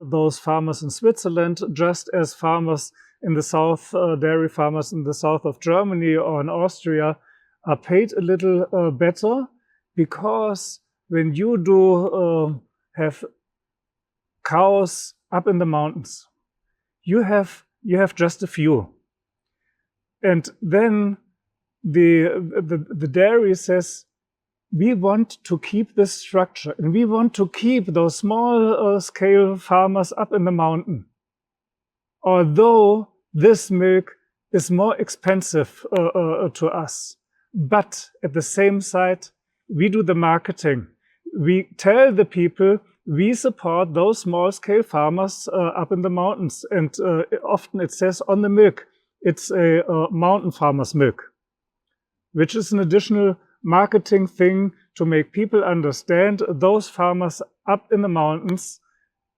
those farmers in Switzerland, just as farmers in the south, dairy farmers in the south of Germany or in Austria are paid a little better, because when you do have cows up in the mountains, you have just a few, and then the dairy says, we want to keep this structure, and we want to keep those small scale farmers up in the mountain, although this milk is more expensive to us. But at the same side, we do the marketing. We tell the people we support those small scale farmers up in the mountains, and often it says on the milk, it's a mountain farmer's milk, which is an additional marketing thing to make people understand those farmers up in the mountains,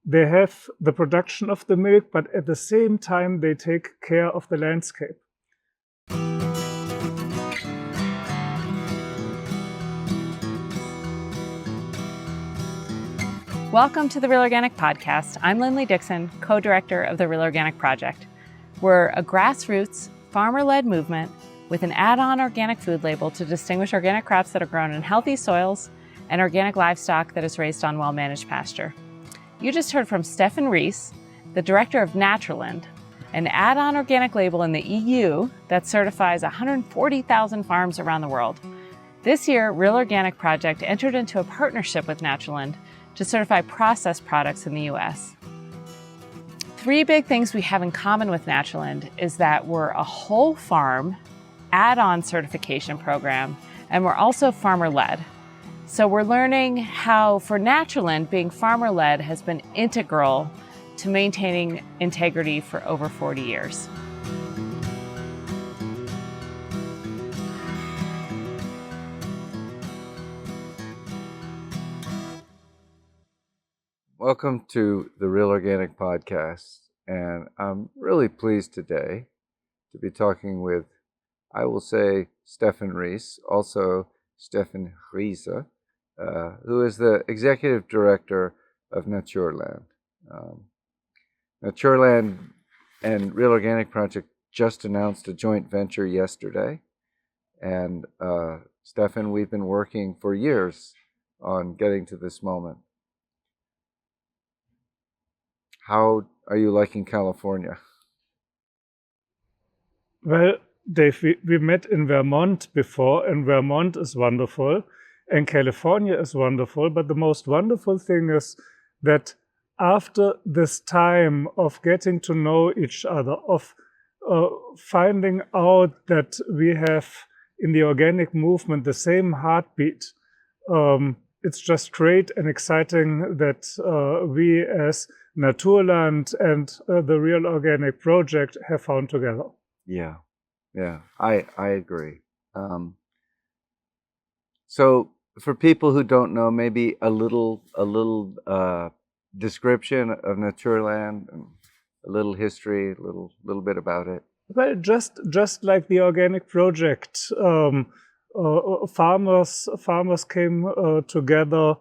they have the production of the milk, but at the same time they take care of the landscape. Welcome to the Real Organic Podcast. I'm Linley Dixon, co-director of the Real Organic Project. We're a grassroots, farmer-led movement with an add-on organic food label to distinguish organic crops that are grown in healthy soils and organic livestock that is raised on well-managed pasture. You just heard from Steffen Reese, the director of Naturland, an add-on organic label in the EU that certifies 140,000 farms around the world. This year, Real Organic Project entered into a partnership with Naturland to certify processed products in the US. Three big things we have in common with Naturland is that we're a whole farm add-on certification program, and we're also farmer-led. So we're learning how, for Naturland, being farmer-led has been integral to maintaining integrity for over 40 years. Welcome to the Real Organic Podcast, and I'm really pleased today to be talking with, I will say, Steffen Reese, also Steffen Reese, who is the executive director of Naturland. Naturland and Real Organic Project just announced a joint venture yesterday, and Steffen, we've been working for years on getting to this moment. How are you liking California? Well, Dave, we met in Vermont before, and Vermont is wonderful, and California is wonderful, but the most wonderful thing is that after this time of getting to know each other, of finding out that we have in the organic movement the same heartbeat, it's just great and exciting that we as Naturland and the Real Organic Project have found together. Yeah, I agree. So for people who don't know, maybe a little description of Naturland, and a little history, a little bit about it. Well, just like the Organic Project, farmers came together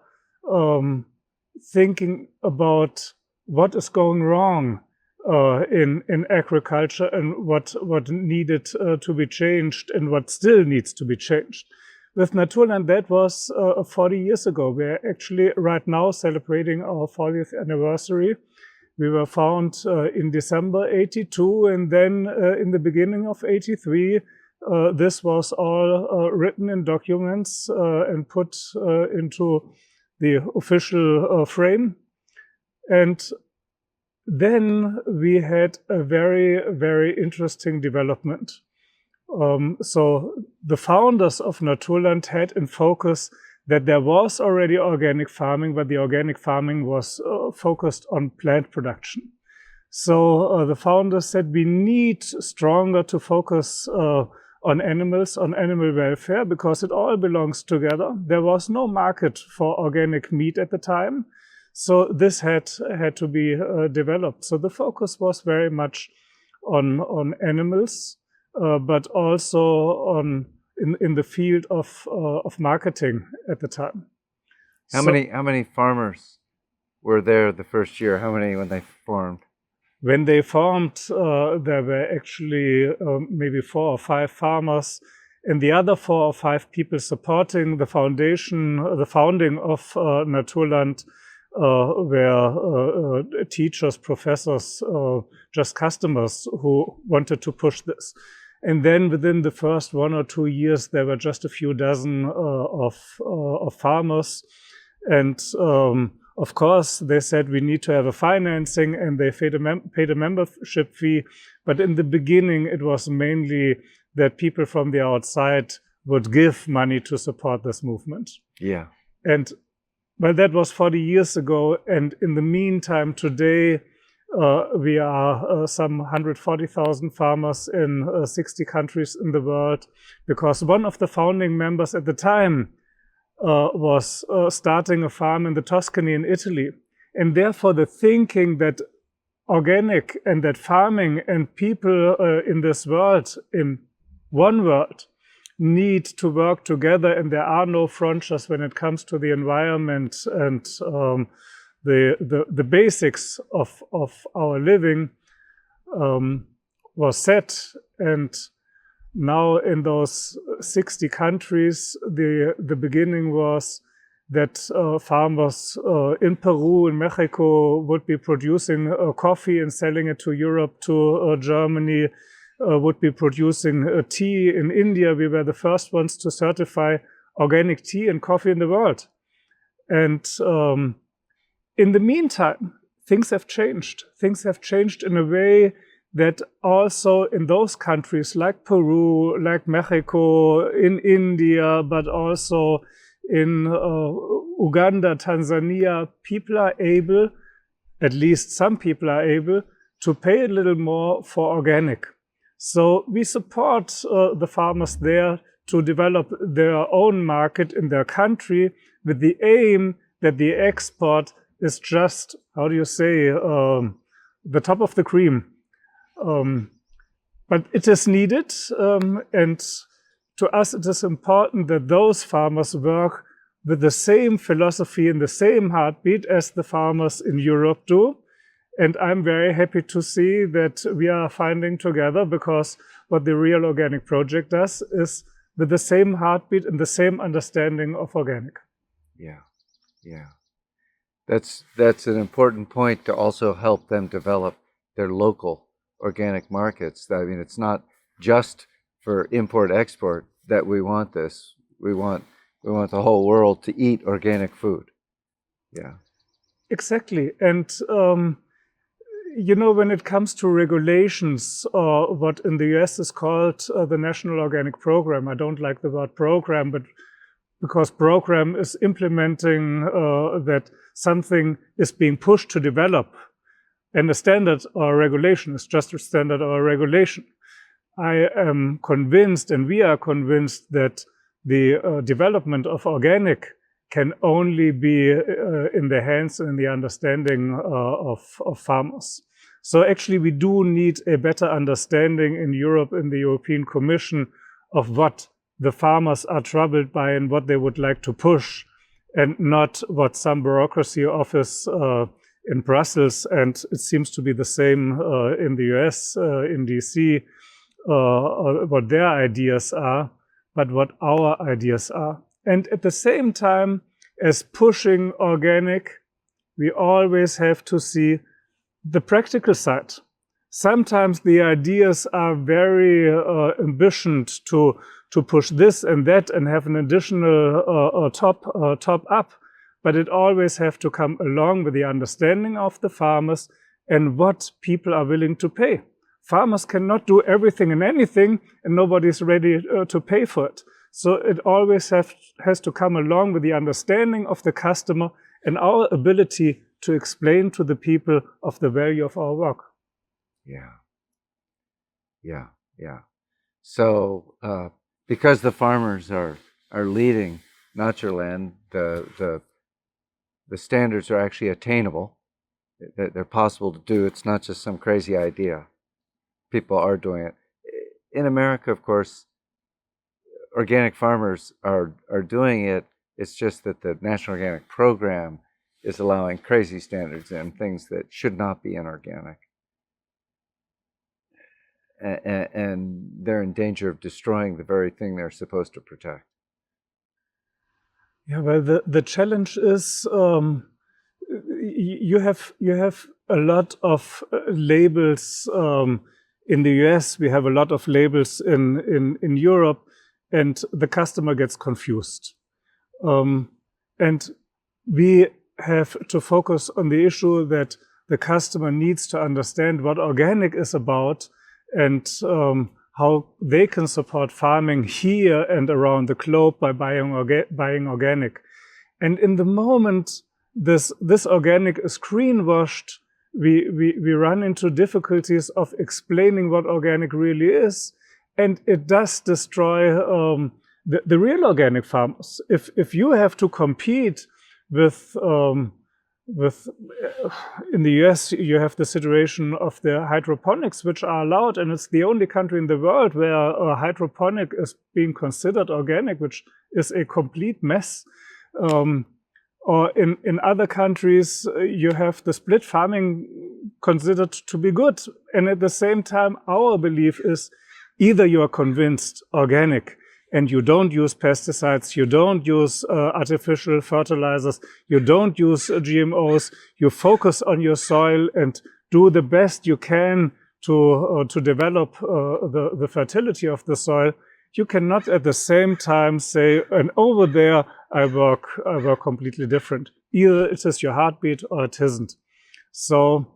thinking about what is going wrong in agriculture and what needed to be changed and what still needs to be changed. With Naturland, that was 40 years ago. We're actually right now celebrating our 40th anniversary. We were found in December 82, and then in the beginning of 83, this was all written in documents and put into the official frame. And then we had a very, very interesting development. So the founders of Naturland had in focus that there was already organic farming, but the organic farming was focused on plant production. So the founders said we need stronger to focus on animals, on animal welfare, because it all belongs together. There was no market for organic meat at the time. So this had to be developed. So the focus was very much on animals, but also in the field of marketing at the time. How many farmers were there the first year? How many when they formed? When they formed, there were actually maybe 4 or 5 farmers, and the other 4 or 5 people supporting the foundation, the founding of Naturland, were teachers, professors, just customers who wanted to push this. And then within the first 1 or 2 years, there were just a few dozen of farmers. And of course, they said we need to have a financing, and they paid a membership fee. But in the beginning, it was mainly that people from the outside would give money to support this movement. Yeah. And well, that was 40 years ago. And in the meantime, today, we are some 140,000 farmers in 60 countries in the world, because one of the founding members at the time was starting a farm in the Tuscany in Italy. And therefore the thinking that organic and that farming and people in this world, in one world, need to work together, and there are no frontiers when it comes to the environment and the basics of our living, was set. And now in those 60 countries, the beginning was that farmers in Peru, in Mexico, would be producing coffee and selling it to Europe, to Germany, would be producing tea. In India, we were the first ones to certify organic tea and coffee in the world. And in the meantime, things have changed. Things have changed in a way that also in those countries like Peru, like Mexico, in India, but also in Uganda, Tanzania, people are able, at least some people are able, to pay a little more for organic. So we support the farmers there to develop their own market in their country, with the aim that the export is just, how do you say, the top of the cream. But it is needed, and to us it is important that those farmers work with the same philosophy and the same heartbeat as the farmers in Europe do. And I'm very happy to see that we are finding together, because what the Real Organic Project does is with the same heartbeat and the same understanding of organic. Yeah, yeah. That's an important point, to also help them develop their local organic markets. I mean, it's not just for import-export that we want this. We want the whole world to eat organic food. Yeah. Exactly. And when it comes to regulations, what in the US is called the National Organic Program, I don't like the word program, but because program is implementing that something is being pushed to develop, and a standard or regulation is just a standard or a regulation. I am convinced, and we are convinced, that the development of organic can only be in the hands and in the understanding of farmers. So actually we do need a better understanding in Europe, in the European Commission, of what the farmers are troubled by and what they would like to push, and not what some bureaucracy office in Brussels, and it seems to be the same in the US, in DC, what their ideas are, but what our ideas are. And at the same time as pushing organic, we always have to see the practical side. Sometimes the ideas are very ambitious to push this and that and have an additional top up, but it always have to come along with the understanding of the farmers and what people are willing to pay. Farmers cannot do everything and anything, and nobody's ready to pay for it. So it always has to come along with the understanding of the customer and our ability to explain to the people of the value of our work. Yeah. So because the farmers are leading Naturland, the standards are actually attainable. They're possible to do. It's not just some crazy idea. People are doing it. In America, of course, organic farmers are doing it. It's just that the National Organic Program is allowing crazy standards in, things that should not be inorganic. And they're in danger of destroying the very thing they're supposed to protect. Yeah, well, the challenge is you have a lot of labels in the US. We have a lot of labels in Europe, and the customer gets confused. And we have to focus on the issue that the customer needs to understand what organic is about and how they can support farming here and around the globe by buying organic. And in the moment this organic is greenwashed, we run into difficulties of explaining what organic really is, and it does destroy the real organic farmers. If you have to compete with in the US, you have the situation of the hydroponics, which are allowed, and it's the only country in the world where hydroponic is being considered organic, which is a complete mess. Or in other countries, you have the split farming considered to be good. And at the same time, our belief is either you are convinced organic and you don't use pesticides, you don't use artificial fertilizers, you don't use GMOs, you focus on your soil and do the best you can to develop the fertility of the soil. You cannot at the same time say, and over there I work completely different. Either it is your heartbeat or it isn't. So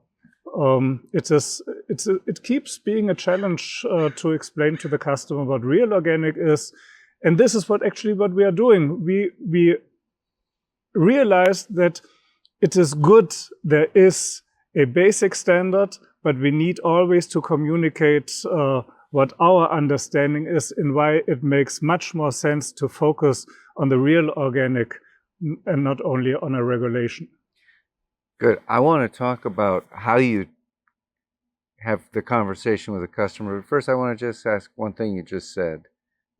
it keeps being a challenge to explain to the customer what real organic is, and this is what we are doing. We realize that it is good there is a basic standard, but we need always to communicate what our understanding is and why it makes much more sense to focus on the real organic and not only on a regulation. Good. I want to talk about how you have the conversation with the customer. But first, I want to just ask one thing you just said.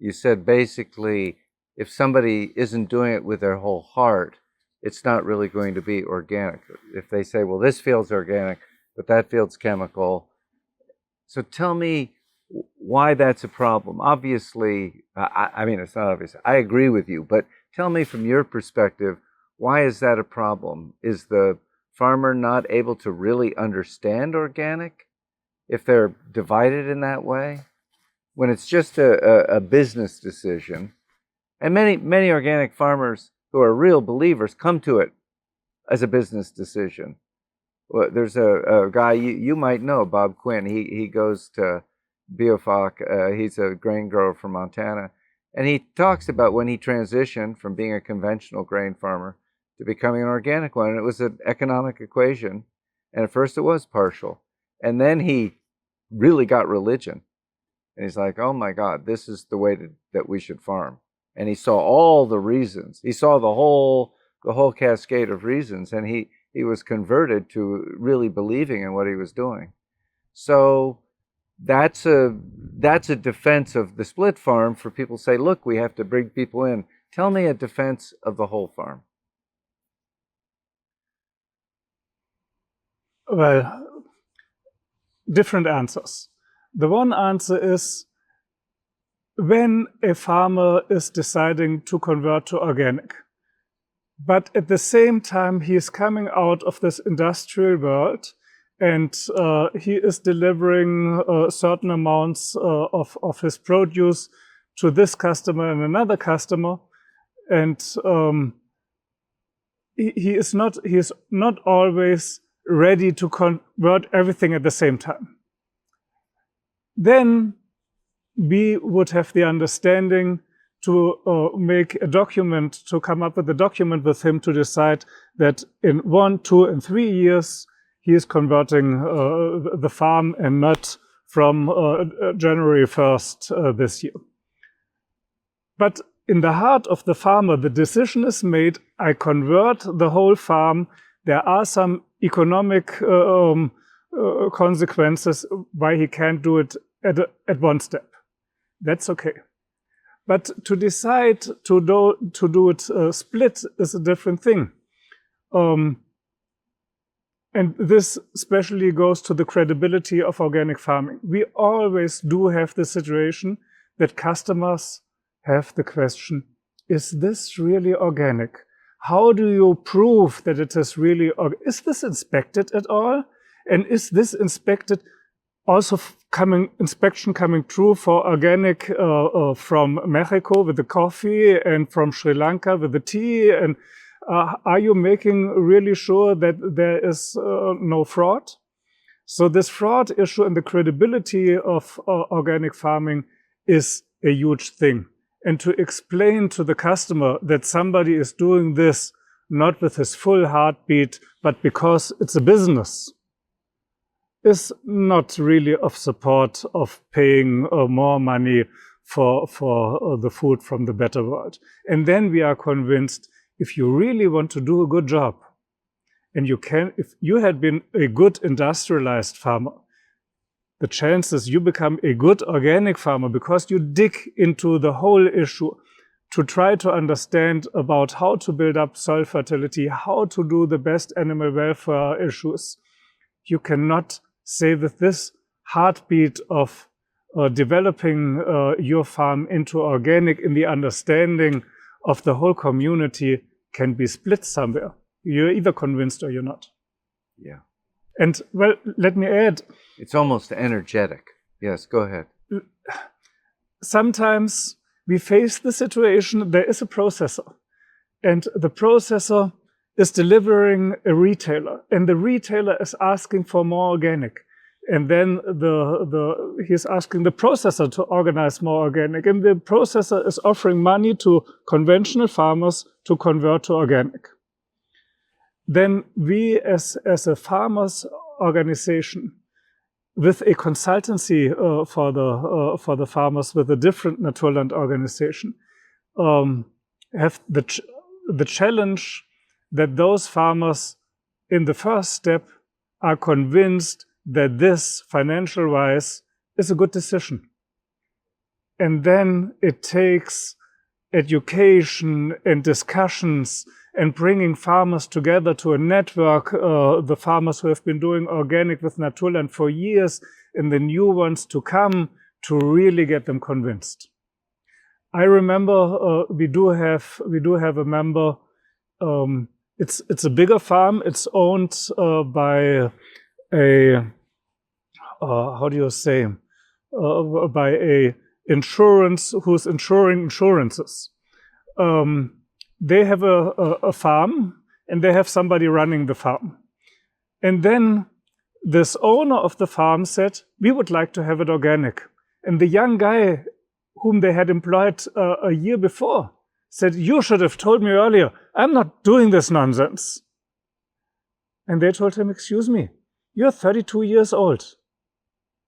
You said basically, if somebody isn't doing it with their whole heart, it's not really going to be organic. If they say, well, this field's organic, but that field's chemical. So tell me why that's a problem. Obviously, I mean, it's not obvious. I agree with you, but tell me from your perspective, why is that a problem? Is the farmer not able to really understand organic if they're divided in that way? When it's just a business decision, and many organic farmers who are real believers come to it as a business decision. Well, there's a guy you might know, Bob Quinn. He goes to Biofoc. He's a grain grower from Montana, and he talks about when he transitioned from being a conventional grain farmer to becoming an organic one. And it was an economic equation, and at first it was partial, and then he really got religion. And he's like, oh my God, this is the way that we should farm. And he saw all the reasons. He saw the whole cascade of reasons, and he was converted to really believing in what he was doing. So that's a defense of the split farm for people to say, look, we have to bring people in. Tell me a defense of the whole farm. Well, different answers. The one answer is when a farmer is deciding to convert to organic, but at the same time he is coming out of this industrial world and he is delivering certain amounts of his produce to this customer and another customer, and he is not always ready to convert everything at the same time. Then we would have the understanding to make a document, to come up with a document with him to decide that in 1, 2, and 3 years he is converting the farm and not from January 1st this year. But in the heart of the farmer, the decision is made, I convert the whole farm. There are some economic consequences why he can't do it at one step. That's okay. But to decide to do it split is a different thing. And this especially goes to the credibility of organic farming. We always do have the situation that customers have the question, is this really organic? How do you prove that it is really organic? Is this inspected at all? And is this inspected also inspection coming true for organic from Mexico with the coffee and from Sri Lanka with the tea? And are you making really sure that there is no fraud? So this fraud issue and the credibility of organic farming is a huge thing. And to explain to the customer that somebody is doing this not with his full heartbeat, but because it's a business, is not really of support of paying more money for the food from the better world. And then we are convinced, if you really want to do a good job, and you can, if you had been a good industrialized farmer, the chances you become a good organic farmer because you dig into the whole issue to try to understand about how to build up soil fertility, how to do the best animal welfare issues. You cannot say with this heartbeat of developing your farm into organic in the understanding of the whole community can be split somewhere. You're either convinced or you're not. Yeah. And well, let me add. It's almost energetic. Yes, go ahead. Sometimes we face the situation, there is a processor, and the processor is delivering a retailer, and the retailer is asking for more organic. And then he's asking the processor to organize more organic, and the processor is offering money to conventional farmers to convert to organic. Then we, as a farmers organization, with a consultancy for the farmers with a different Naturland organization, have the challenge that those farmers in the first step are convinced that this, financial-wise, is a good decision. And then it takes education and discussions and bringing farmers together to a network, the farmers who have been doing organic with Naturland for years and the new ones to come, to really get them convinced. I remember we do have a member. It's a bigger farm. It's owned by a by a insurance who's insuring insurances. They have a farm and they have somebody running the farm. And then this owner of the farm said, we would like to have it organic. And the young guy whom they had employed a year before said, you should have told me earlier, I'm not doing this nonsense. And they told him, excuse me, you're 32 years old.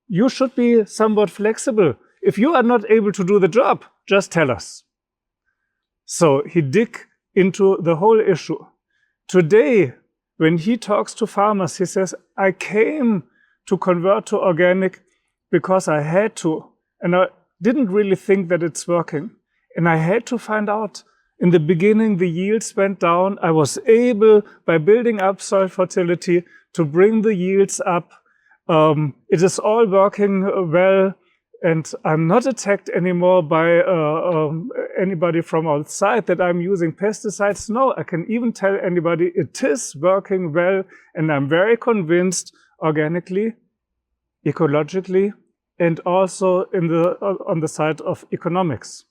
You should be somewhat flexible. If you are not able to do the job, just tell us. So he dig into the whole issue. Today, when he talks to farmers, he says, I came to convert to organic because I had to. And I didn't really think that it's working. And I had to find out. In the beginning, the yields went down. I was able, by building up soil fertility, to bring the yields up. It is all working well. And I'm not attacked anymore by anybody from outside that I'm using pesticides. No, I can even tell anybody it is working well. And I'm very convinced organically, ecologically, and also on the side of economics.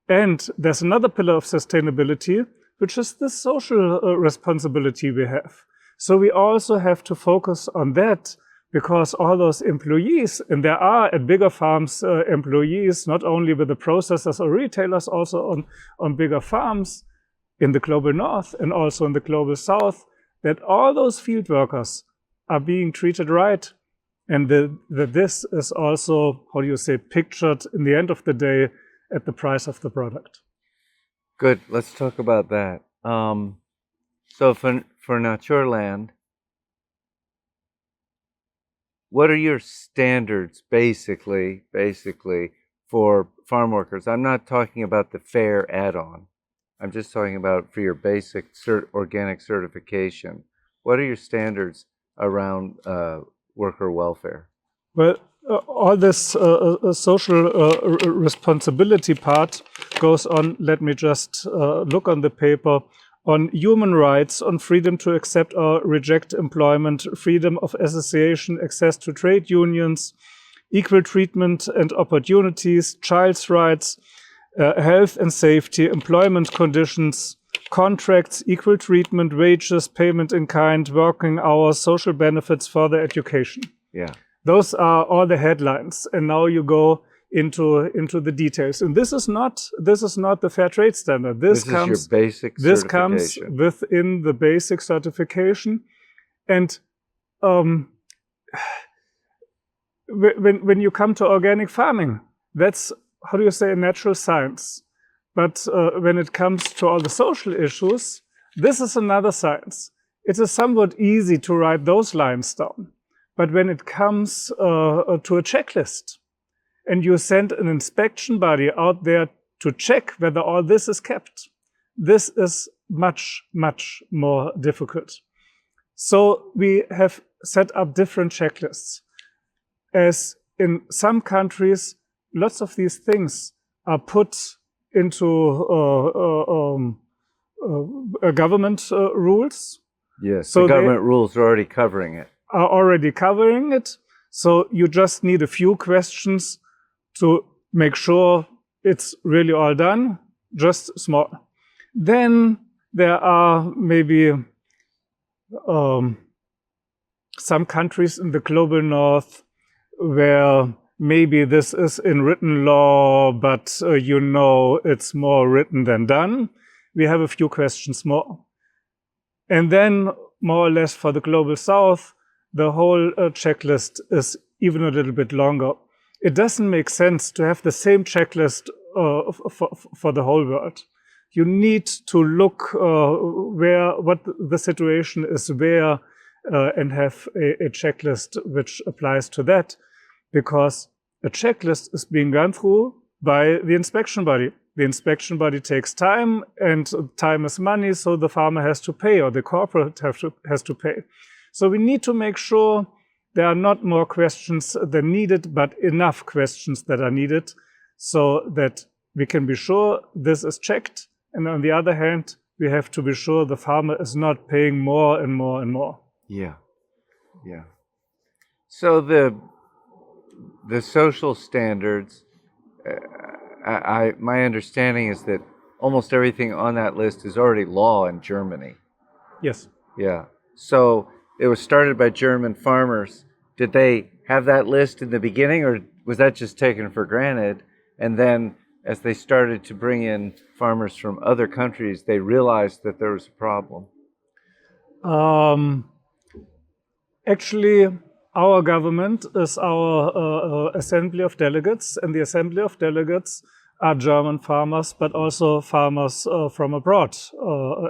And there's another pillar of sustainability, which is the social responsibility we have. So we also have to focus on that, because all those employees, and there are at bigger farms employees, not only with the processors or retailers, also on bigger farms in the global north and also in the global south, that all those field workers are being treated right. And that this is also, pictured in the end of the day at the price of the product. Good. Let's talk about that. So for Naturland, what are your standards, basically, for farm workers? I'm not talking about the fair add-on. I'm just talking about for your basic organic certification. What are your standards around worker welfare? Well, all this social responsibility part goes on. Let me just look on the paper on human rights, on freedom to accept or reject employment, freedom of association, access to trade unions, equal treatment and opportunities, child's rights, health and safety, employment conditions, contracts, equal treatment, wages, payment in kind, working hours, social benefits, further education. Yeah. Those are all the headlines, and now you go into the details. And this is not the fair trade standard. This is your basic This comes certification. within the basic certification, and when you come to organic farming, that's, how do you say, a natural science. But when it comes to all the social issues, this is another science. It is somewhat easy to write those lines down. But when it comes to a checklist, and you send an inspection body out there to check whether all this is kept, this is much, much more difficult. So we have set up different checklists. As in some countries, lots of these things are put into government rules. Yes, So the government rules are already covering it. Are already covering it. So you just need a few questions to make sure it's really all done, just small. Then there are maybe some countries in the global north where maybe this is in written law, but it's more written than done. We have a few questions more. And then more or less for the global south, the whole checklist is even a little bit longer. It doesn't make sense to have the same checklist for the whole world. You need to look what the situation is where and have a checklist which applies to that, because a checklist is being gone through by the inspection body. The inspection body takes time, and time is money, so the farmer has to pay, or the corporate has to pay. So we need to make sure there are not more questions than needed, but enough questions that are needed, so that we can be sure this is checked. And on the other hand, we have to be sure the farmer is not paying more and more and more. Yeah, yeah. So the social standards, my understanding is that almost everything on that list is already law in Germany. Yes. Yeah. So it was started by German farmers. Did they have that list in the beginning, or was that just taken for granted? And then as they started to bring in farmers from other countries, they realized that there was a problem. Actually, our government is our Assembly of Delegates, and the Assembly of Delegates are German farmers, but also farmers from abroad,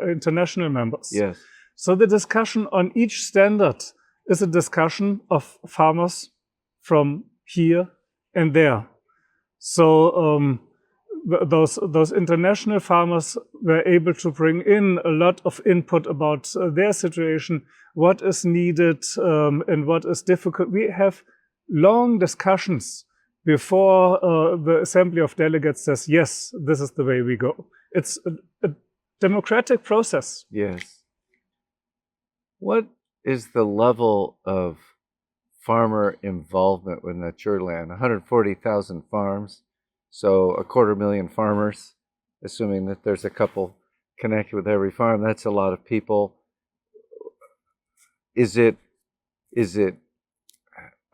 international members. Yes. So the discussion on each standard is a discussion of farmers from here and there. So those international farmers were able to bring in a lot of input about their situation, what is needed and what is difficult. We have long discussions before the Assembly of Delegates says, yes, this is the way we go. It's a democratic process. Yes. What is the level of farmer involvement with Naturland? 140,000 farms, so 250,000 farmers, assuming that there's a couple connected with every farm. That's a lot of people. Is there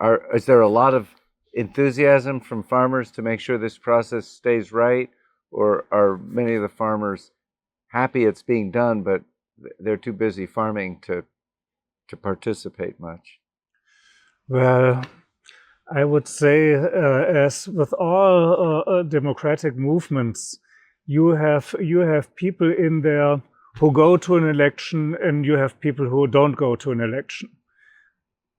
a lot of enthusiasm from farmers to make sure this process stays right, or are many of the farmers happy it's being done, but they're too busy farming to participate much? Well, I would say, as with all democratic movements, you have people in there who go to an election, and you have people who don't go to an election.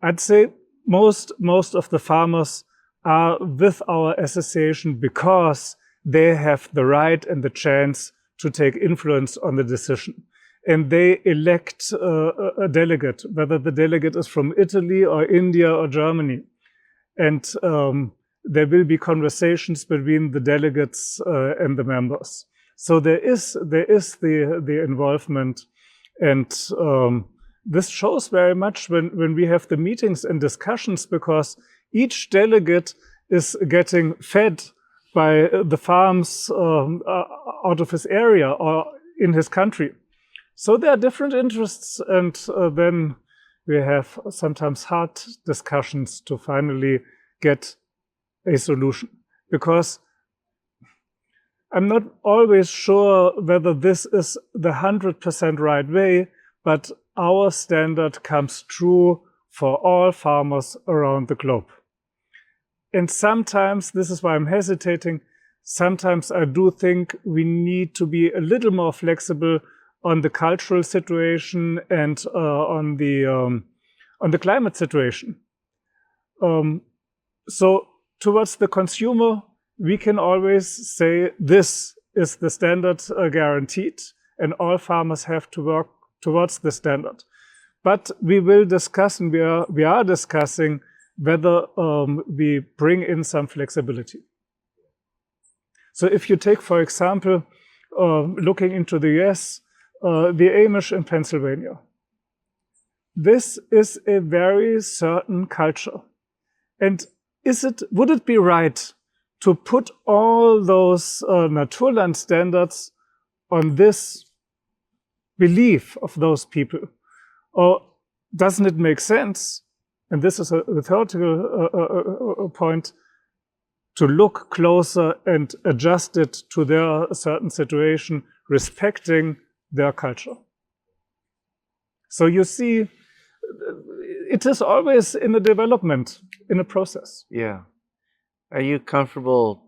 I'd say most of the farmers are with our association because they have the right and the chance to take influence on the decision. And they elect a delegate, whether the delegate is from Italy or India or Germany. And there will be conversations between the delegates and the members. So there is the involvement, and this shows very much when we have the meetings and discussions, because each delegate is getting fed by the farms out of his area or in his country. So there are different interests, and then we have sometimes hard discussions to finally get a solution. Because I'm not always sure whether this is the 100% right way, but our standard comes true for all farmers around the globe. And sometimes, this is why I'm hesitating, sometimes I do think we need to be a little more flexible on the cultural situation and on the climate situation. So towards the consumer, we can always say this is the standard guaranteed, and all farmers have to work towards the standard. But we will discuss, and we are discussing whether we bring in some flexibility. So if you take, for example, looking into the US, the Amish in Pennsylvania, this is a very certain culture. And would it be right to put all those Naturland standards on this belief of those people? Or doesn't it make sense, and this is a rhetorical point, to look closer and adjust it to their certain situation, respecting their culture? So you see, it is always in a development, in a process. Yeah. Are you comfortable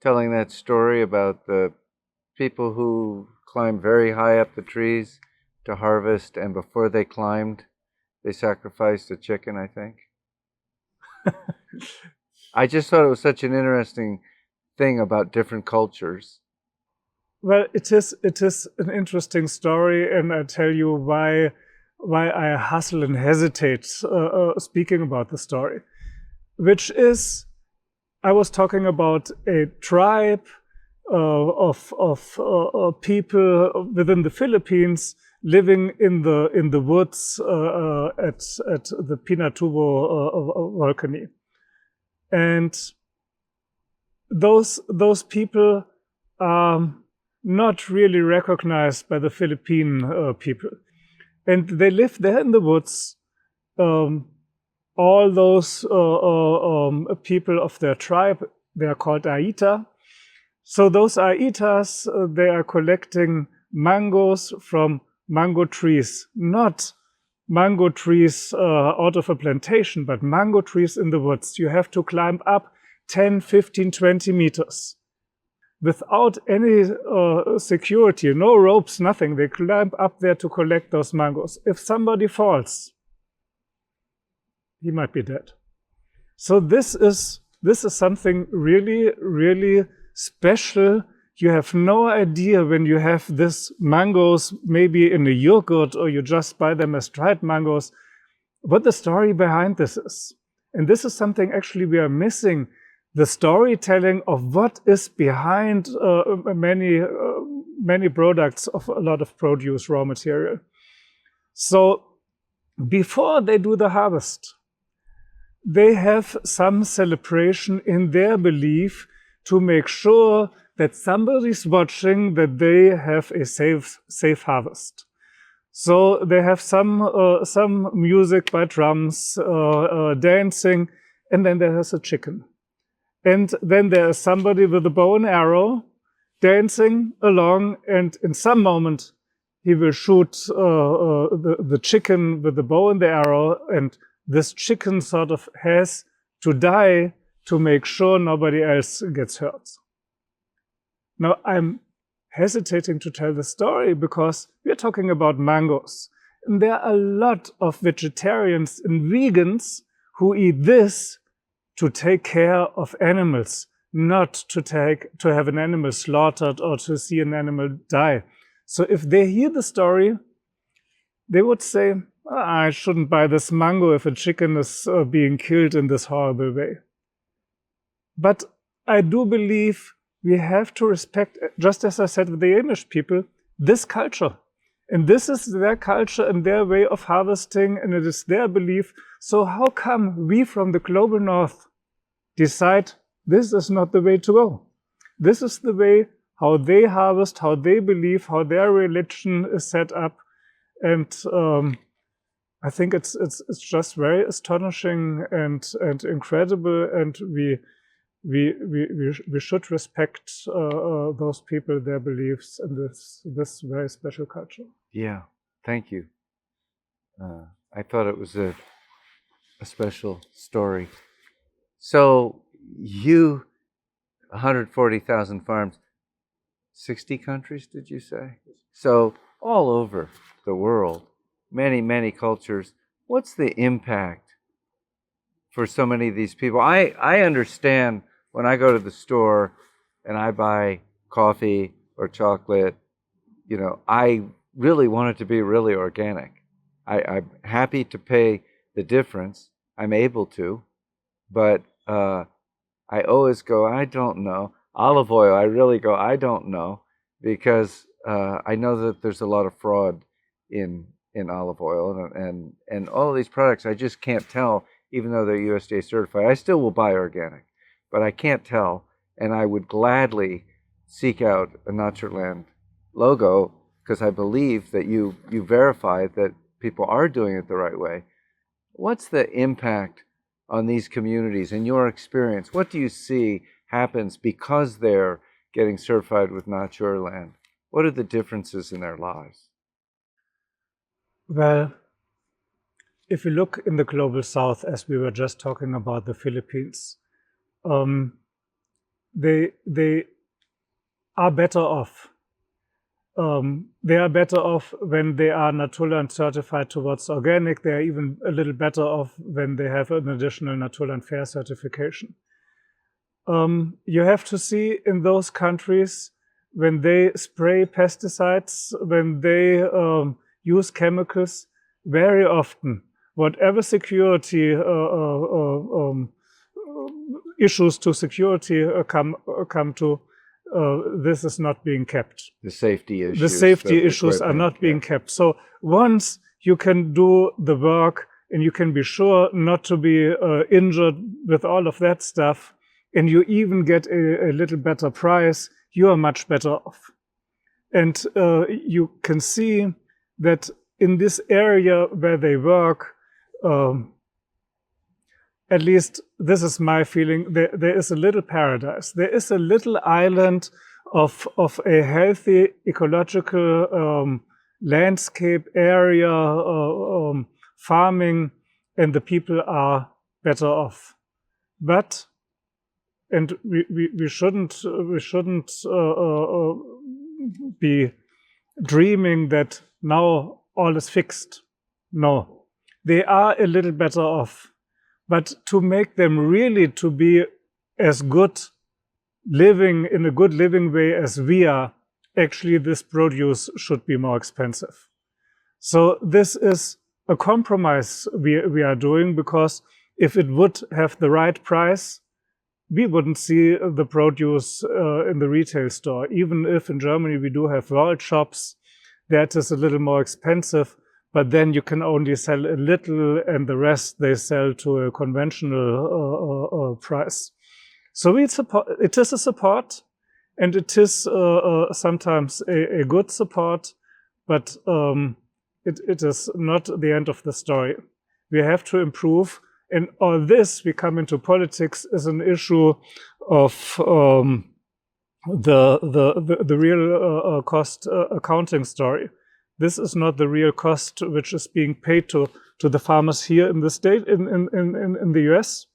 telling that story about the people who climbed very high up the trees to harvest, and before they climbed, they sacrificed a chicken, I think? I just thought it was such an interesting thing about different cultures. Well, it is an interesting story, and I tell you why I hustle and hesitate speaking about the story, which is, I was talking about a tribe of people within the Philippines living in the woods at the Pinatubo volcano, and those people are not really recognized by the Philippine people, and they live there in the woods. All those people of their tribe, they are called Aita. So those Aitas, they are collecting mangoes from mango trees, not mango trees out of a plantation, but mango trees in the woods. You have to climb up 10, 15, 20 meters without any security, no ropes, nothing. They climb up there to collect those mangoes. If somebody falls, he might be dead. So this is something really, really special. You have no idea when you have this mangoes, maybe in a yogurt, or you just buy them as dried mangoes, what the story behind this is. And this is something actually we are missing, the storytelling of what is behind many products of a lot of produce, raw material. So before they do the harvest, they have some celebration in their belief to make sure that somebody's watching, that they have a safe harvest. So they have some music by drums, dancing, and then there is a chicken. And then there is somebody with a bow and arrow dancing along, and in some moment he will shoot the chicken with the bow and the arrow, and this chicken sort of has to die to make sure nobody else gets hurt. Now, I'm hesitating to tell the story because we're talking about mangoes. And there are a lot of vegetarians and vegans who eat this to take care of animals, not to have an animal slaughtered or to see an animal die. So if they hear the story, they would say, I shouldn't buy this mango if a chicken is being killed in this horrible way. But I do believe we have to respect, just as I said with the Amish people, this culture. And this is their culture and their way of harvesting, and it is their belief. So how come we from the global north decide this is not the way to go? This is the way how they harvest, how they believe, how their religion is set up. And I think it's just very astonishing and incredible, and we should respect those people, their beliefs, and this very special culture. Yeah, thank you. I thought it was a special story. So you, 140,000 farms, 60 countries, did you say? So all over the world, many cultures. What's the impact for so many of these people? I understand when I go to the store and I buy coffee or chocolate, I really want it to be really organic. I'm happy to pay the difference. I'm able to, but I always go, I don't know. Olive oil, I really go, I don't know, because I know that there's a lot of fraud in olive oil and all of these products. I just can't tell, even though they're USDA certified. I still will buy organic, but I can't tell, and I would gladly seek out a Naturland logo because I believe that you verify that people are doing it the right way. What's the impact on these communities in your experience? What do you see happens because they're getting certified with Naturland? What are the differences in their lives? Well, if you look in the global south, as we were just talking about the Philippines, they are better off. They are better off when they are Naturland certified towards organic. They are even a little better off when they have an additional Naturland Fair certification. You have to see in those countries, when they spray pesticides, when they use chemicals, very often, whatever security issues to security come to, this is not being kept. The safety issues. The safety issues are not being kept. So once you can do the work and you can be sure not to be injured with all of that stuff, and you even get a little better price, you are much better off. And you can see that in this area where they work, at least this is my feeling, there is a little paradise. There is a little island of a healthy ecological landscape area, farming, and the people are better off. But, and we shouldn't be dreaming that now all is fixed. No, they are a little better off. But to make them really to be as good living in a good living way as we are, actually this produce should be more expensive. So this is a compromise we are doing, because if it would have the right price, we wouldn't see the produce in the retail store. Even if in Germany we do have world shops, that is a little more expensive. But then you can only sell a little, and the rest they sell to a conventional price. So it is a support, and it is sometimes a good support, but it is not the end of the story. We have to improve, and all this, we come into politics, is an issue of the real cost accounting story. This is not the real cost which is being paid to the farmers here in the state, in the US.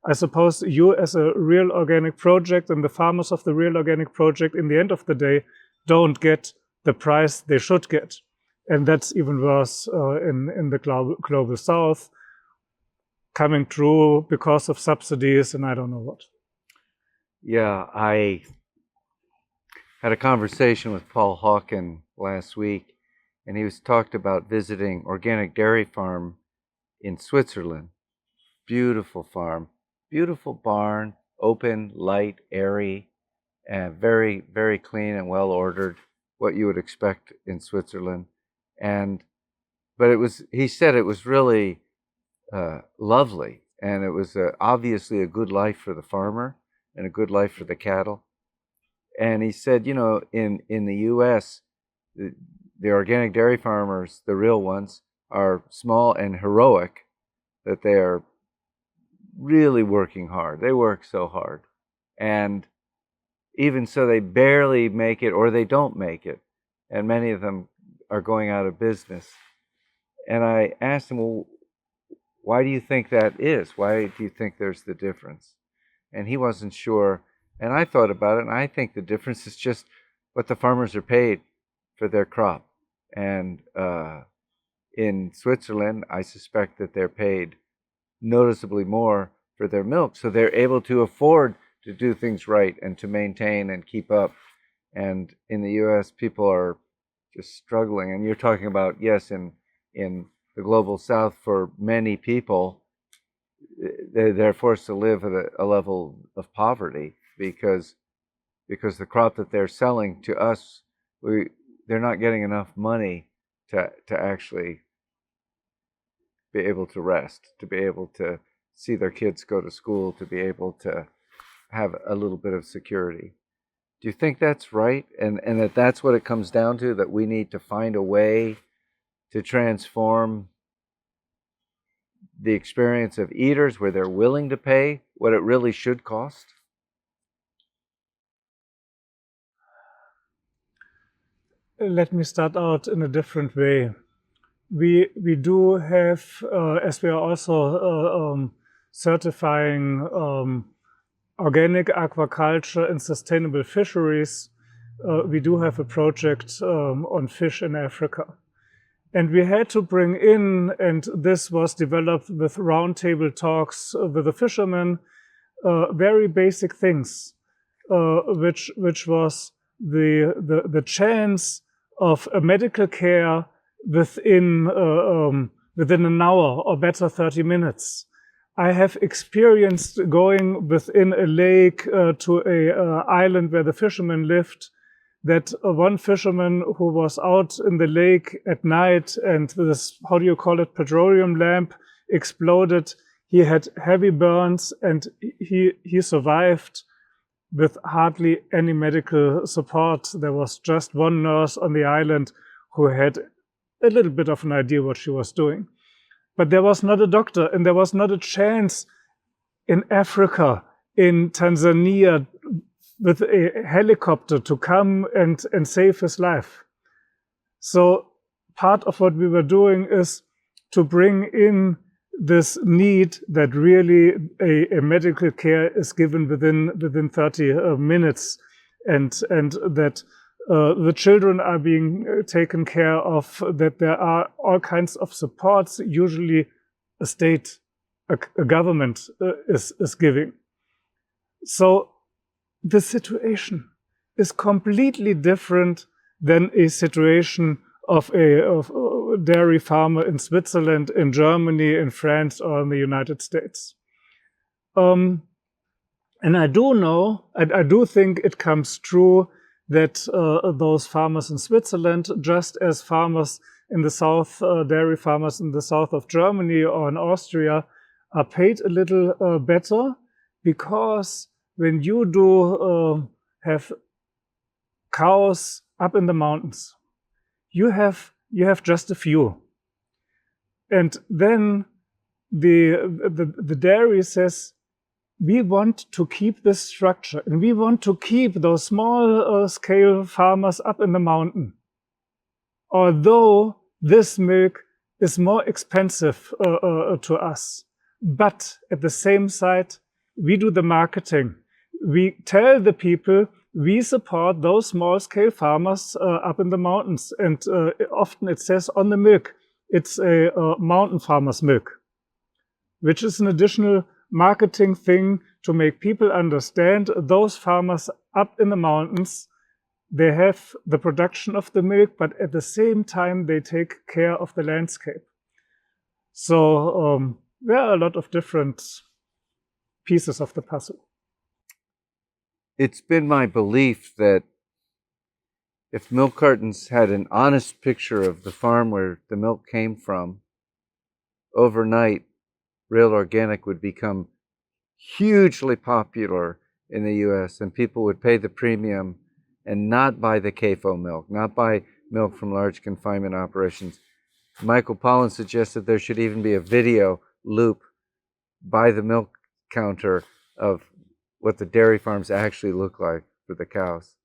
I suppose you, as a real organic project, and the farmers of the real organic project, in the end of the day, don't get the price they should get. And that's even worse in the global south, coming through because of subsidies and I don't know what. Yeah, I had a conversation with Paul Hawken last week, and he was talked about visiting organic dairy farm in Switzerland. Beautiful farm, beautiful barn, open, light, airy, and very, very clean and well ordered, what you would expect in Switzerland. But he said it was really lovely, and it was obviously a good life for the farmer and a good life for the cattle. And he said, in the U.S., the organic dairy farmers, the real ones, are small and heroic, that they are really working hard. They work so hard. And even so, they barely make it, or they don't make it. And many of them are going out of business. And I asked him, well, why do you think that is? Why do you think there's the difference? And he wasn't sure. And I thought about it, and I think the difference is just what the farmers are paid for their crop. And in Switzerland, I suspect that they're paid noticeably more for their milk, so they're able to afford to do things right and to maintain and keep up. And in the U.S., people are just struggling. And you're talking about, yes, in the global South, for many people, they're forced to live at a level of poverty because the crop that they're selling to us, they're not getting enough money to actually be able to rest, to be able to see their kids go to school, to be able to have a little bit of security. Do you think that's right? And that's what it comes down to, that we need to find a way to transform the experience of eaters where they're willing to pay what it really should cost? Let me start out in a different way. We do have, as we are also certifying organic aquaculture and sustainable fisheries, we do have a project on fish in Africa. And we had to bring in, and this was developed with roundtable talks with the fishermen, very basic things, which was the chance of a medical care within an hour, or better 30 minutes. I have experienced going within a lake to a island where the fishermen lived, that one fisherman who was out in the lake at night and this, how do you call it, petroleum lamp exploded. He had heavy burns and he survived with hardly any medical support. There was just one nurse on the island who had a little bit of an idea what she was doing. But there was not a doctor, and there was not a chance in Africa, in Tanzania, with a helicopter to come and save his life. So part of what we were doing is to bring in this need that really a medical care is given within 30 minutes, and that the children are being taken care of, that there are all kinds of supports, usually a state, a government is giving. So the situation is completely different than a situation of a dairy farmer in Switzerland, in Germany, in France, or in the United States. And I do know, I do think it comes true that those farmers in Switzerland, just as farmers in the south, dairy farmers in the south of Germany or in Austria, are paid a little better, because when you do have cows up in the mountains, you have just a few, and then the dairy says, we want to keep this structure, and we want to keep those small scale farmers up in the mountain, although this milk is more expensive to us. But at the same side, we do the marketing. We tell the people we support those small scale farmers up in the mountains, and often it says on the milk, it's a mountain farmer's milk, which is an additional marketing thing to make people understand those farmers up in the mountains, they have the production of the milk, but at the same time, they take care of the landscape. So there are a lot of different pieces of the puzzle. It's been my belief that if milk cartons had an honest picture of the farm where the milk came from, overnight, real organic would become hugely popular in the US, and people would pay the premium and not buy the CAFO milk, not buy milk from large confinement operations. Michael Pollan suggested there should even be a video loop by the milk counter of what the dairy farms actually look like for the cows.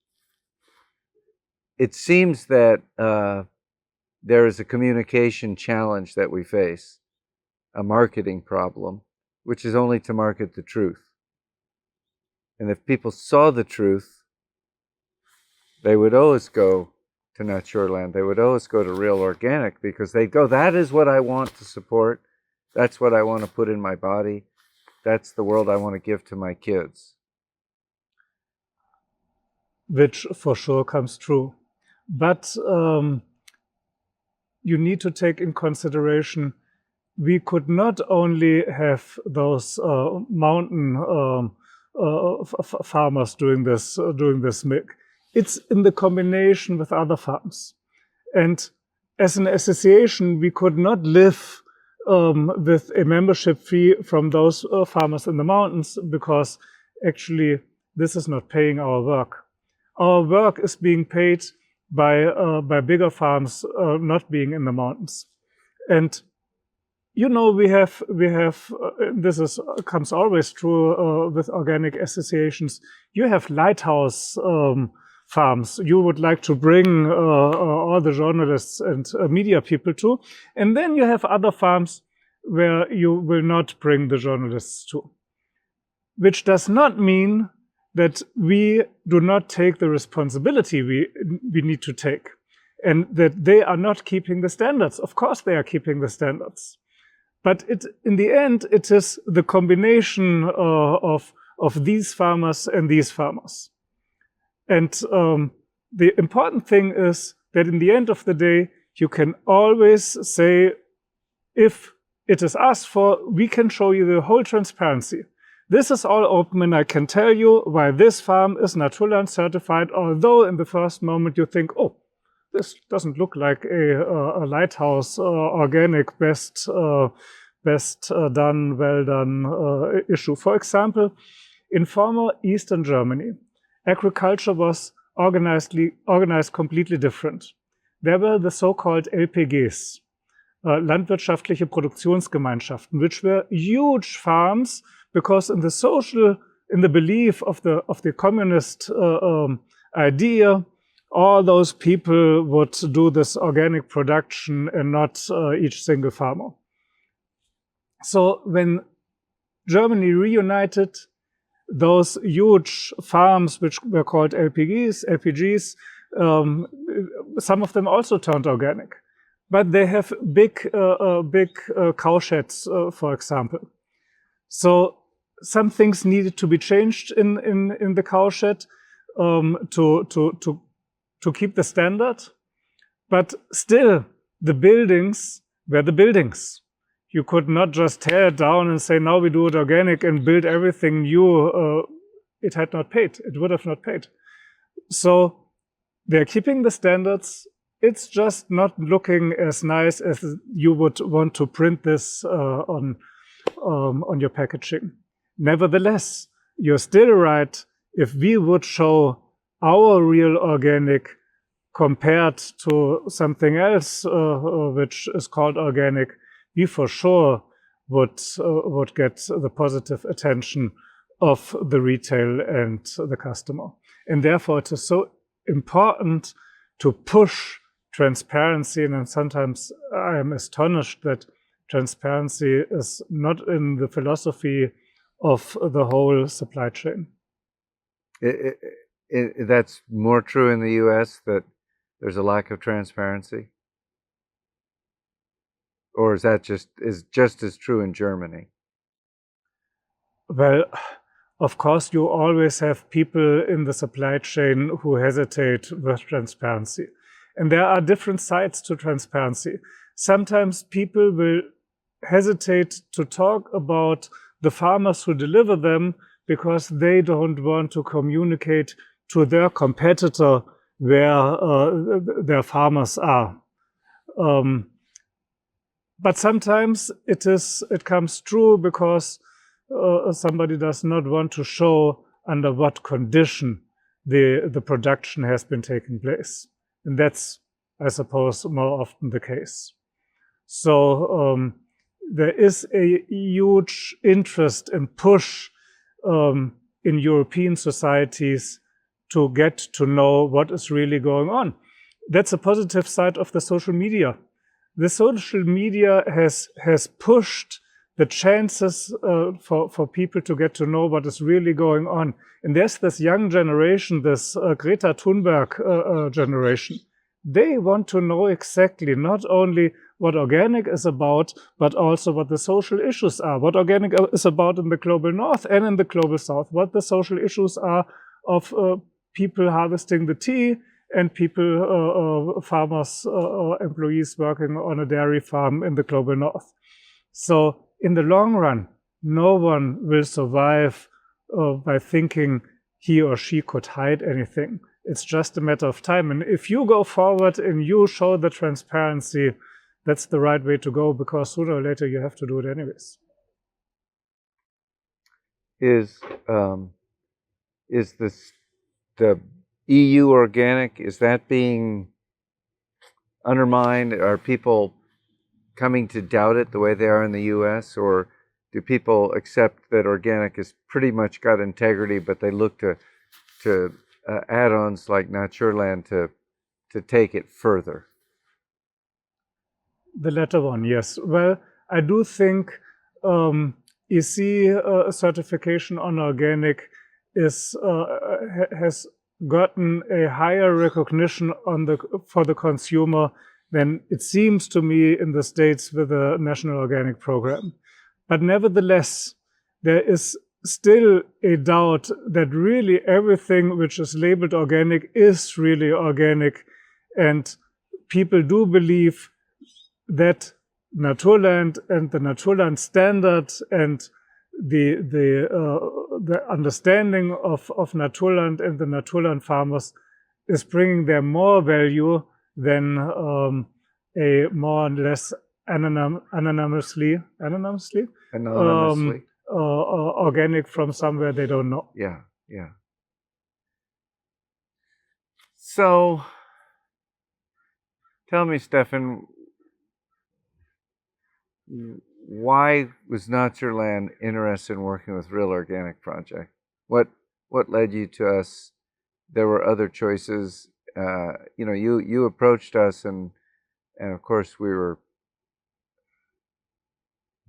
It seems that there is a communication challenge that we face, a marketing problem, which is only to market the truth. And if people saw the truth, they would always go to Naturland. They would always go to Real Organic, because they'd go, that is what I want to support. That's what I want to put in my body. That's the world I want to give to my kids. Which for sure comes true. But you need to take in consideration, we could not only have those mountain farmers doing this milk. It's in the combination with other farms. And as an association, we could not live with a membership fee from those farmers in the mountains, because actually this is not paying our work. Our work is being paid by bigger farms not being in the mountains. And you know, we have this comes always true with organic associations. You have lighthouse farms you would like to bring all the journalists and media people to, and then you have other farms where you will not bring the journalists to. Which does not mean that we do not take the responsibility we need to take, and that they are not keeping the standards. Of course they are keeping the standards. But in the end, it is the combination of these farmers and these farmers. And the important thing is that in the end of the day, you can always say, if it is asked for, we can show you the whole transparency. This is all open, and I can tell you why this farm is Naturland certified, although in the first moment you think, oh, this doesn't look like a lighthouse organic best done, well done issue. For example, in former Eastern Germany, agriculture was organized completely different. There were the so-called LPGs, landwirtschaftliche Produktionsgemeinschaften, which were huge farms, because in the belief of the communist idea, all those people would do this organic production and not each single farmer. So when Germany reunited, those huge farms, which were called LPGs, some of them also turned organic. But they have big cow sheds, for example. So some things needed to be changed in the cow shed to keep the standard, but still the buildings were the buildings. You could not just tear it down and say, now we do it organic and build everything new. It had not paid. It would have not paid. So they're keeping the standards. It's just not looking as nice as you would want to print this on your packaging. Nevertheless, you're still right. If we would show our real organic compared to something else which is called organic, we for sure would get the positive attention of the retail and the customer. And therefore, it is so important to push transparency. And sometimes I am astonished that transparency is not in the philosophy of the whole supply chain. That's more true in the US, that there's a lack of transparency? Or is that just as true in Germany? Well, of course, you always have people in the supply chain who hesitate with transparency. And there are different sides to transparency. Sometimes people will hesitate to talk about the farmers who deliver them because they don't want to communicate to their competitor where their farmers are. But sometimes it comes true because somebody does not want to show under what condition the production has been taking place. And that's, I suppose, more often the case. So there is a huge interest and push in European societies to get to know what is really going on. That's a positive side of the social media. The social media has pushed the chances for people to get to know what is really going on. And there's this young generation, this Greta Thunberg generation. They want to know exactly not only what organic is about, but also what the social issues are, what organic is about in the global north and in the global south, what the social issues are of people harvesting the tea and people, farmers, employees working on a dairy farm in the global north. So in the long run, no one will survive by thinking he or she could hide anything. It's just a matter of time. And if you go forward and you show the transparency, that's the right way to go, because sooner or later you have to do it anyways. Is this the EU organic? Is that being undermined? Are people coming to doubt it the way they are in the U.S., or do people accept that organic has pretty much got integrity, but they look to add-ons like Naturland to take it further? The latter one, yes. Well, I do think EC certification on organic has gotten a higher recognition for the consumer than it seems to me in the States with the National Organic Program. But nevertheless, there is still a doubt that really everything which is labeled organic is really organic, and people do believe that Naturland and the Naturland standard and the understanding of Naturland and the Naturland farmers is bringing them more value than a more or less anonymously organic from somewhere they don't know. Yeah. So, tell me, Steffen, why was Naturland interested in working with Real Organic Project? What led you to us? There were other choices. You approached us, and of course we were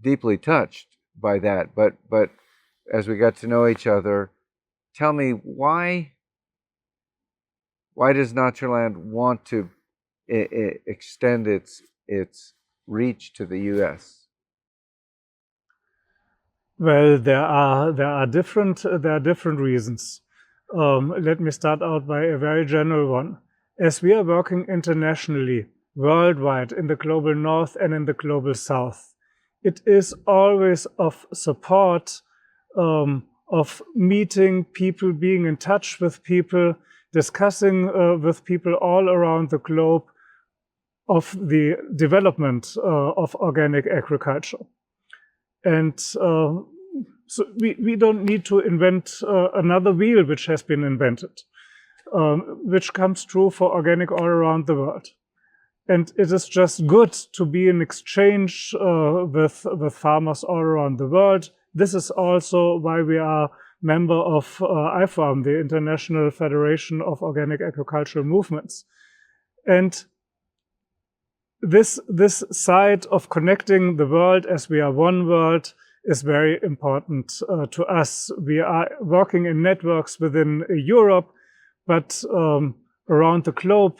deeply touched by that. But as we got to know each other, tell me why does Naturland want to extend its reach to the U.S.? Well, there are different reasons. Let me start out by a very general one. As we are working internationally, worldwide, in the global north and in the global south, it is always of support, of meeting people, being in touch with people, discussing with people all around the globe of the development of organic agriculture. And so we don't need to invent another wheel which has been invented, which comes true for organic all around the world. And it is just good to be in exchange with farmers all around the world. This is also why we are member of IFARM, the International Federation of Organic Agricultural Movements. And this side of connecting the world as we are one world is very important to us. We are working in networks within Europe, but around the globe,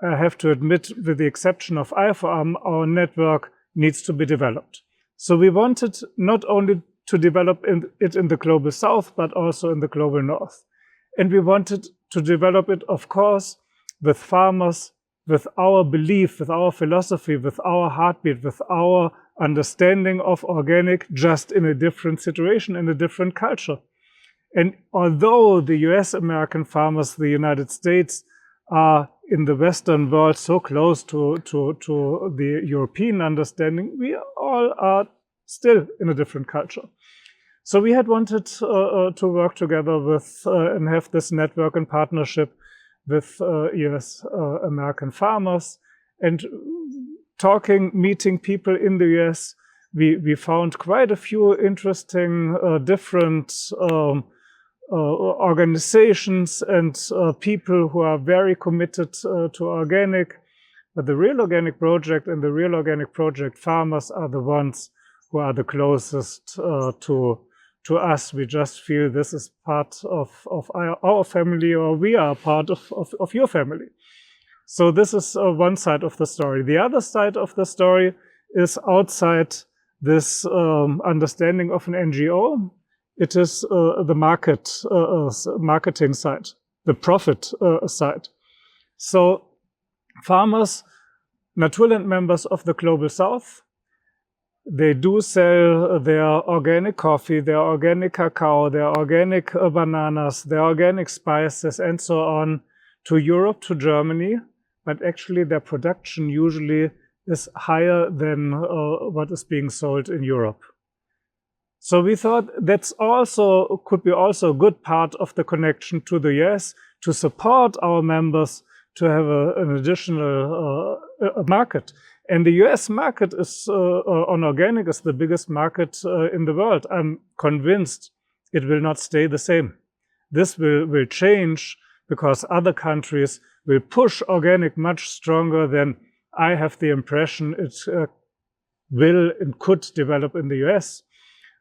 I have to admit, with the exception of IFARM, our network needs to be developed. So we wanted not only to develop it in the global south, but also in the global north. And we wanted to develop it, of course, with farmers, with our belief, with our philosophy, with our heartbeat, with our understanding of organic, just in a different situation, in a different culture. And although the US-American farmers, the United States, are in the Western world so close to the European understanding, we all are still in a different culture. So we had wanted to work together with and have this network and partnership with US American farmers, and meeting people in the US, we found quite a few interesting different organizations and people who are very committed to organic. But the Real Organic Project and the Real Organic Project farmers are the ones who are the closest to us. We just feel this is part of our family, or we are part of your family. So this is one side of the story. The other side of the story is outside this understanding of an NGO. It is the marketing side, the profit side. So farmers, Naturland members of the Global South, they do sell their organic coffee, their organic cacao, their organic bananas, their organic spices, and so on to Europe, to Germany. But actually their production usually is higher than what is being sold in Europe. So we thought that's also could be also a good part of the connection to the US, to support our members to have an additional market. And the US market is on organic is the biggest market in the world. I'm convinced it will not stay the same. This will change because other countries will push organic much stronger than I have the impression it will and could develop in the US.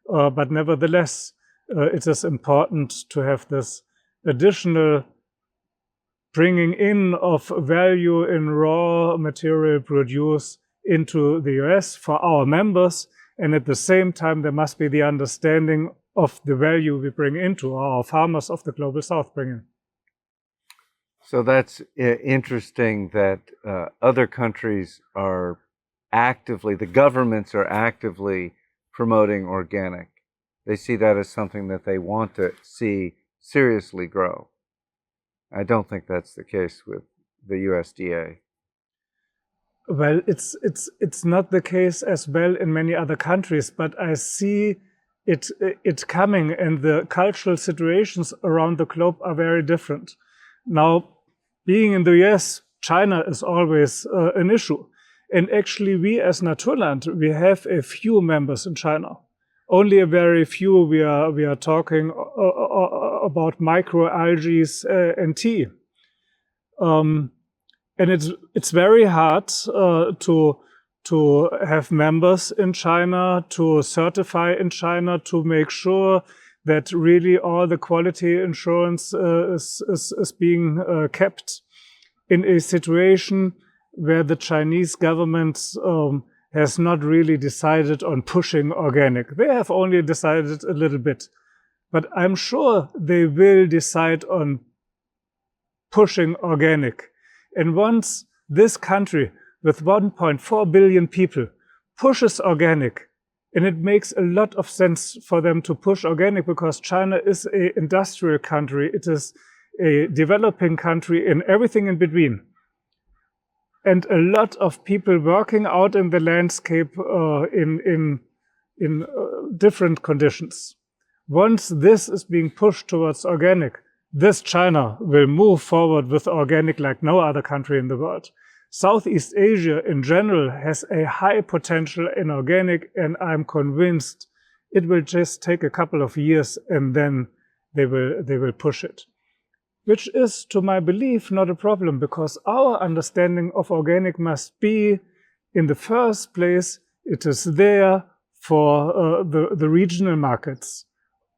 But nevertheless, it is important to have this additional bringing in of value in raw material produce into the US for our members. And at the same time, there must be the understanding of the value we bring into our farmers of the Global South bring in. So that's interesting that other countries are actively, the governments are actively promoting organic. They see that as something that they want to see seriously grow. I don't think that's the case with the USDA. Well, it's not the case as well in many other countries, but I see it coming, and the cultural situations around the globe are very different. Now, being in the US, China is always an issue. And actually, we as Naturland, we have a few members in China. Only a very few. We are talking about microalgae and tea. And it's very hard to have members in China, to certify in China, to make sure that really all the quality assurance is being kept in a situation where the Chinese government has not really decided on pushing organic. They have only decided a little bit. But I'm sure they will decide on pushing organic. And once this country with 1.4 billion people pushes organic, and it makes a lot of sense for them to push organic because China is an industrial country. It is a developing country in everything in between. And a lot of people working out in the landscape in different conditions. Once this is being pushed towards organic, this China will move forward with organic like no other country in the world. Southeast Asia in general has a high potential in organic, and I'm convinced it will just take a couple of years and then they will push it. Which is, to my belief, not a problem, because our understanding of organic must be, in the first place, it is there for the regional markets.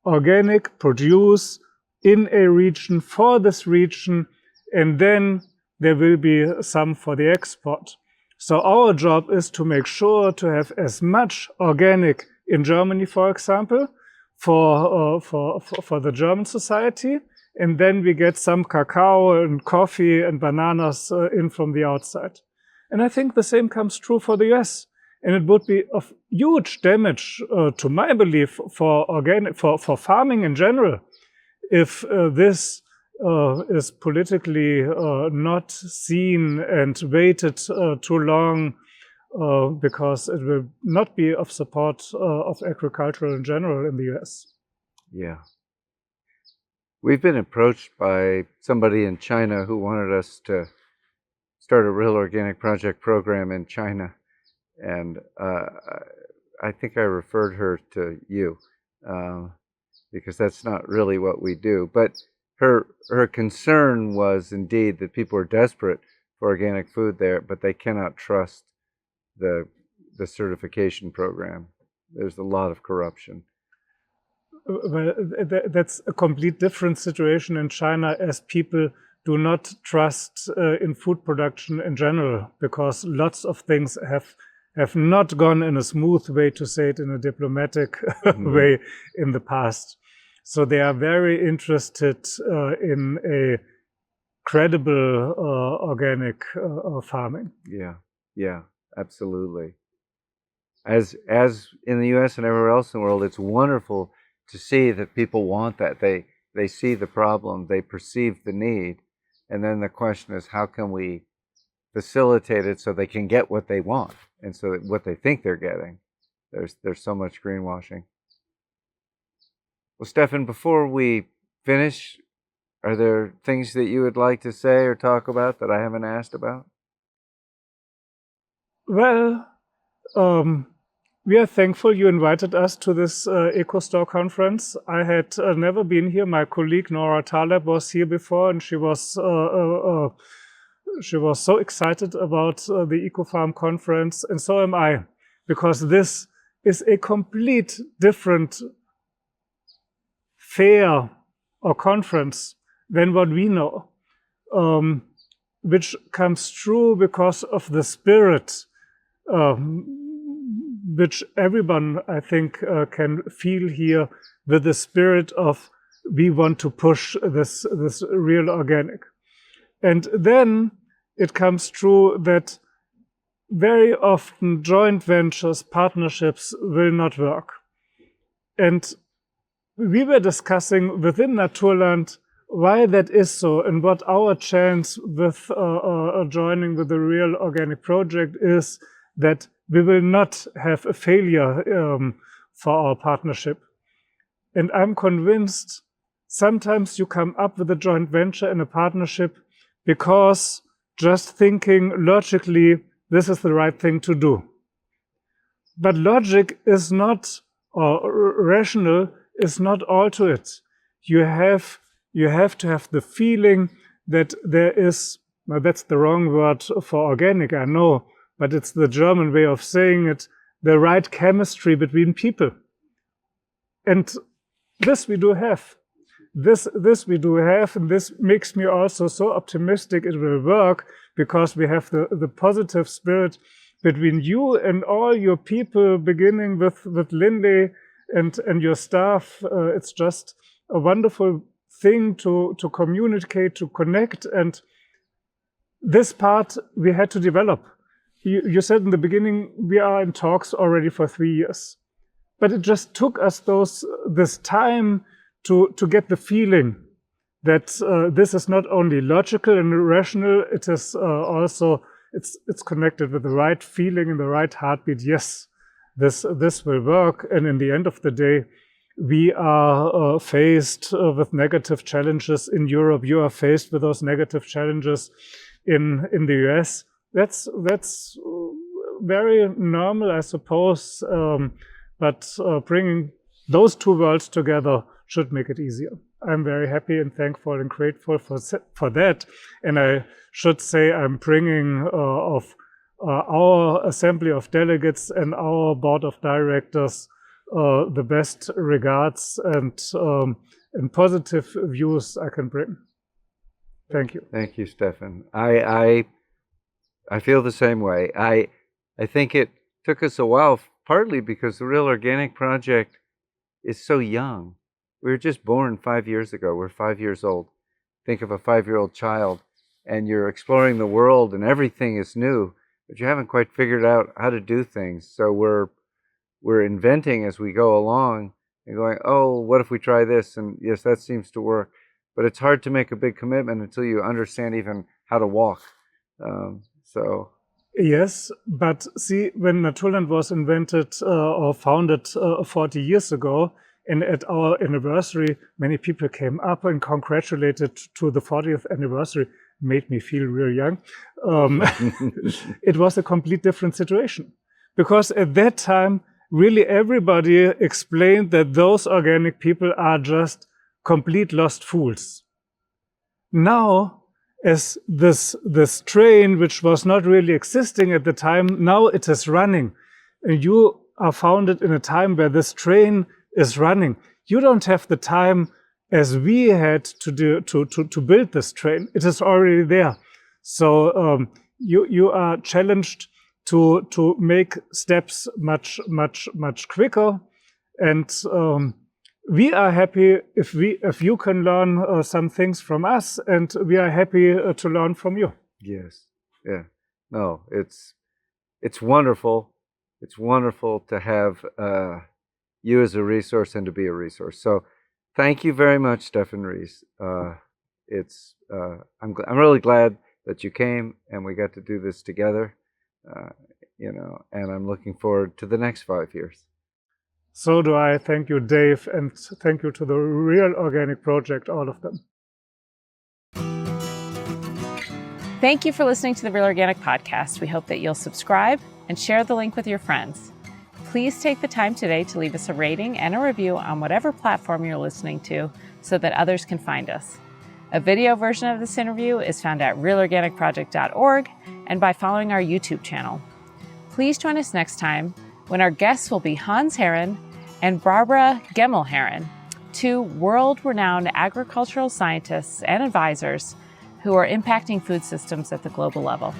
Organic, produce in a region for this region, and then there will be some for the export. So our job is to make sure to have as much organic in Germany, for example, for the German society, and then we get some cacao and coffee and bananas in from the outside. And I think the same comes true for the US. And it would be of huge damage, to my belief, for farming in general, if this is politically not seen and waited too long, because it will not be of support of agriculture in general in the US. Yeah. We've been approached by somebody in China who wanted us to start a real organic project program in China. And I think I referred her to you, because that's not really what we do. But her concern was indeed that people are desperate for organic food there, but they cannot trust the certification program. There's a lot of corruption. Well, that's a complete different situation in China, as people do not trust in food production in general, because lots of things have not gone in a smooth way, to say it in a diplomatic way, in the past. So they are very interested in a credible organic farming. Yeah, absolutely. As in the US and everywhere else in the world, it's wonderful to see that people want that. They see the problem, they perceive the need, and then the question is, how can we facilitate it so they can get what they want, and so that what they think they're getting. There's so much greenwashing. Well, Steffen, before we finish, are there things that you would like to say or talk about that I haven't asked about? Well, we are thankful you invited us to this EcoStore conference. I had never been here. My colleague Nora Taleb was here before, and she was so excited about the EcoFarm conference, and so am I, because this is a complete different fair or conference than what we know, which comes true because of the spirit which everyone, I think, can feel here, with the spirit of we want to push this real organic. And then it comes true that very often joint ventures, partnerships will not work. And we were discussing within Naturland why that is so, and what our chance with joining with the real organic project is, that we will not have a failure for our partnership. And I'm convinced sometimes you come up with a joint venture and a partnership because just thinking logically, this is the right thing to do. But logic is not, or rational is not all to it. You have to have the feeling that there is, now that's the wrong word for organic, I know, but it's the German way of saying it, the right chemistry between people. And this we do have. This we do have, and this makes me also so optimistic it will work, because we have the positive spirit between you and all your people, beginning with Linley and your staff. It's just a wonderful thing to communicate, to connect, and this part we had to develop. You said in the beginning, we are in talks already for 3 years. But it just took us this time to get the feeling that this is not only logical and rational, it is also, it's connected with the right feeling and the right heartbeat. Yes, this will work. And in the end of the day, we are faced with negative challenges in Europe. You are faced with those negative challenges in the US. That's very normal, I suppose, but bringing those two worlds together should make it easier. I'm very happy and thankful and grateful for that. And I should say I'm bringing of our Assembly of Delegates and our Board of Directors the best regards and positive views I can bring. Thank you. Thank you, Steffen. I feel the same way. I think it took us a while partly because the Real Organic Project is so young. We were just born 5 years ago. We're 5 years old. Think of a 5-year-old child, and you're exploring the world, and everything is new, but you haven't quite figured out how to do things. So we're inventing as we go along and going, oh, what if we try this? And yes, that seems to work. But it's hard to make a big commitment until you understand even how to walk. Yes, but see, when Naturland was invented or founded 40 years ago, and at our anniversary, many people came up and congratulated to the 40th anniversary, made me feel real young. It was a complete different situation. Because at that time, really everybody explained that those organic people are just complete lost fools. Now, as this train, which was not really existing at the time, now it is running. And you are founded in a time where this train is running. You don't have the time as we had to build this train. It is already there. So you are challenged to make steps much quicker, and we are happy if you can learn some things from us, and we are happy to learn from you. Yes, yeah, no, it's wonderful. It's wonderful to have you as a resource and to be a resource. So, thank you very much, Steffen Reese. I'm really glad that you came and we got to do this together. And I'm looking forward to the next 5 years. So do I. Thank you, Dave, and thank you to the Real Organic Project, all of them. Thank you for listening to the Real Organic Podcast. We hope that you'll subscribe and share the link with your friends. Please take the time today to leave us a rating and a review on whatever platform you're listening to so that others can find us. A video version of this interview is found at realorganicproject.org and by following our YouTube channel. Please join us next time when our guests will be Hans Herren and Barbara Gemmel-Herren, two world-renowned agricultural scientists and advisors who are impacting food systems at the global level.